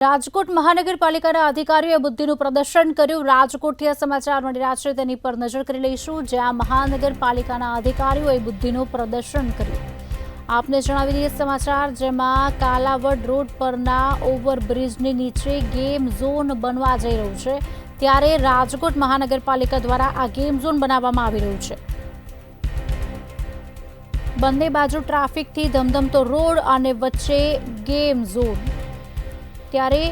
રાજકોટ મહાનગરપાલિકાના અધિકારીઓએ બુદ્ધિનું પ્રદર્શન કર્યું। રાજકોટથી સમાચાર મળી રહ્યા છે, તેની પર નજર કરી લઈશું, જ્યાં મહાનગરપાલિકાના અધિકારીઓએ બુદ્ધિનું પ્રદર્શન કર્યું। આપને જણાવી દઈએ સમાચાર, જેમાં કાલાવડ રોડ પરના ઓવરબ્રિજની નીચે ગેમ ઝોન બનવા જઈ રહ્યું છે, ત્યારે રાજકોટ મહાનગરપાલિકા દ્વારા આ ગેમ ઝોન બનાવવામાં આવી રહ્યું છે। બંને બાજુ ટ્રાફિકથી ધમધમતો રોડ અને વચ્ચે ગેમ ઝોન। ત્યારે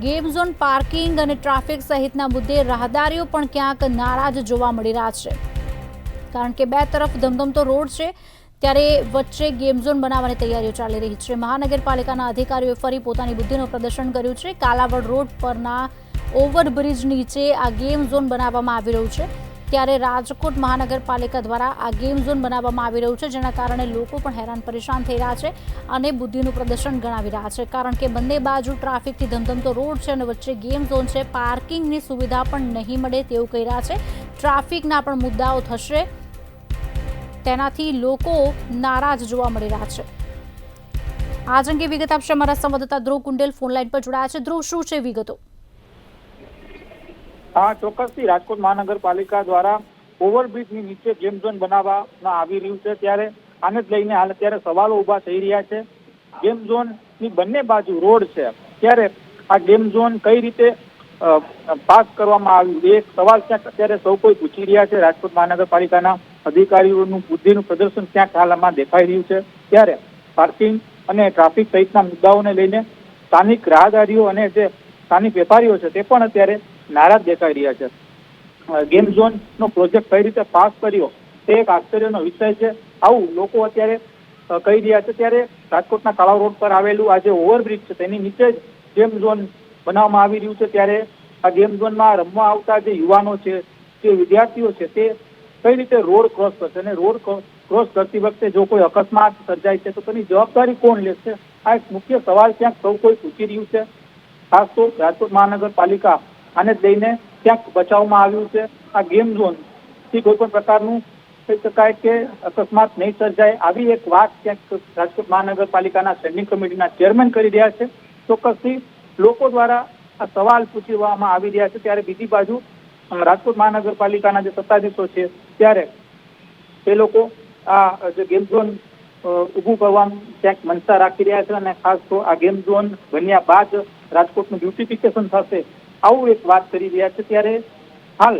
ગેમ ઝોન, પાર્કિંગ અને ટ્રાફિક સહિતના મુદ્દે રાહદારીઓ પણ ક્યાંક નારાજ જોવા મળી રહ્યા છે, કારણ કે બે તરફ ધમધમતો રોડ છે, ત્યારે વચ્ચે ગેમ ઝોન બનાવવાની તૈયારીઓ ચાલી રહી છે। મહાનગરપાલિકાના અધિકારીઓએ ફરી પોતાની બુદ્ધિનું પ્રદર્શન કર્યું છે। કાલાવડ રોડ પરના ઓવરબ્રિજ નીચે આ ગેમ ઝોન બનાવવામાં આવી રહ્યું છે, ત્યારે રાજકોટ મહાનગરપાલિકા દ્વારા આ ગેમ ઝોન બનાવવામાં આવી રહ્યું છે, જેના કારણે લોકો પણ હેરાન પરેશાન થઈ રહ્યા છે અને બુદ્ધિનું પ્રદર્શન ગણાવી રહ્યા છે, કારણ કે બંને બાજુ ટ્રાફિકથી ધમધમતો રોડ છે અને વચ્ચે ગેમ ઝોન છે। પાર્કિંગની સુવિધા પણ નહીં મળે તેવું કહી રહ્યા છે। ટ્રાફિકના પણ મુદ્દાઓ થશે, તેનાથી લોકો નારાજ જોવા મળી રહ્યા છે। આજ અંગે વિગત આપશે અમારા સંવાદદાતા ધ્રુવ કુંડેલ ફોનલાઈન પર જોડાયા છે। ધ્રુવ, શું છે વિગતો? હા, ચોક્કસથી રાજકોટ મહાનગરપાલિકા દ્વારા ઓવરબ્રિજની નીચે ગેમ ઝોન બનાવવામાં આવી રહ્યું છે, ત્યારે આને જ લઈને હાલ અત્યારે સવાલો ઉભા થઈ રહ્યા છે। ગેમ ઝોનની બંને બાજુ રોડ છે, ત્યારે આ ગેમ ઝોન કઈ રીતે પાસ કરવામાં આવ્યું, એક સવાલ ક્યાંક અત્યારે સૌ કોઈ પૂછી રહ્યા છે। રાજકોટ મહાનગરપાલિકાના અધિકારીઓનું બુદ્ધિનું પ્રદર્શન ક્યાંક હાલમાં દેખાઈ રહ્યું છે, ત્યારે પાર્કિંગ અને ટ્રાફિક સહિતના મુદ્દાઓને લઈને સ્થાનિક રાહદારીઓ અને જે સ્થાનિક વેપારીઓ છે તે પણ અત્યારે નારાજ દેખાઈ રહ્યા છે। ગેમ ઝોન નો પ્રોજેક્ટ કઈ રીતે પાસ કર્યો તે એક આશ્ચર્યનો વિષય છે, આવું લોકો અત્યારે કહી રહ્યા છે। ત્યારે રાજકોટના કાળા રોડ પર આવેલું આ જે ઓવરબ્રિજ છે તેની નીચે જ ગેમ ઝોન બનાવવામાં આવી રહ્યું છે, ત્યારે આ ગેમ ઝોનમાં રમવા આવતા જે યુવાનો છે, જે વિદ્યાર્થીઓ છે, તે કઈ રીતે રોડ ક્રોસ કરશે અને રોડ ક્રોસ કરતી વખતે જો કોઈ અકસ્માત સર્જાય છે તો તેની જવાબદારી કોણ લેશે, આ એક મુખ્ય સવાલ ક્યાંક સૌ કોઈ પૂછી રહ્યું છે। ખાસ તો રાજકોટ મહાનગરપાલિકા આને જ લઈને ક્યાંક બચાવમાં આવ્યું છે। આ ગેમ ઝોન થી કોઈ પણ પ્રકારનું કહી શકાય કે અકસ્માત નહીં સર્જાય, આવી એક વાત ક્યાંક રાજકોટ મહાનગરપાલિકાના સ્ટેન્ડિંગ કમિટીના ચેરમેન કરી રહ્યા છે। ચોક્કસથી લોકો દ્વારા આ સવાલ પૂછવામાં આવી રહ્યા છે, ત્યારે બીજી બાજુ રાજકોટ મહાનગરપાલિકાના જે સત્તાધીશો છે, ત્યારે તે લોકો આ જે ગેમ ઝોન ઊભું કરવાનું ક્યાંક મનસા રાખી રહ્યા છે, અને ખાસ તો આ ગેમ ઝોન બન્યા બાદ રાજકોટનું બ્યુટિફિકેશન થશે, આવું એક વાત કરી રહ્યા છે। ત્યારે હાલ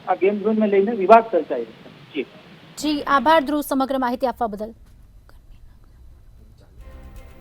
આ ગેમ ઝોનને લઈને વિવાદ સર્જાય છે। જી, આભાર ધ્રુવ સમગ્ર માહિતી આપવા બદલ।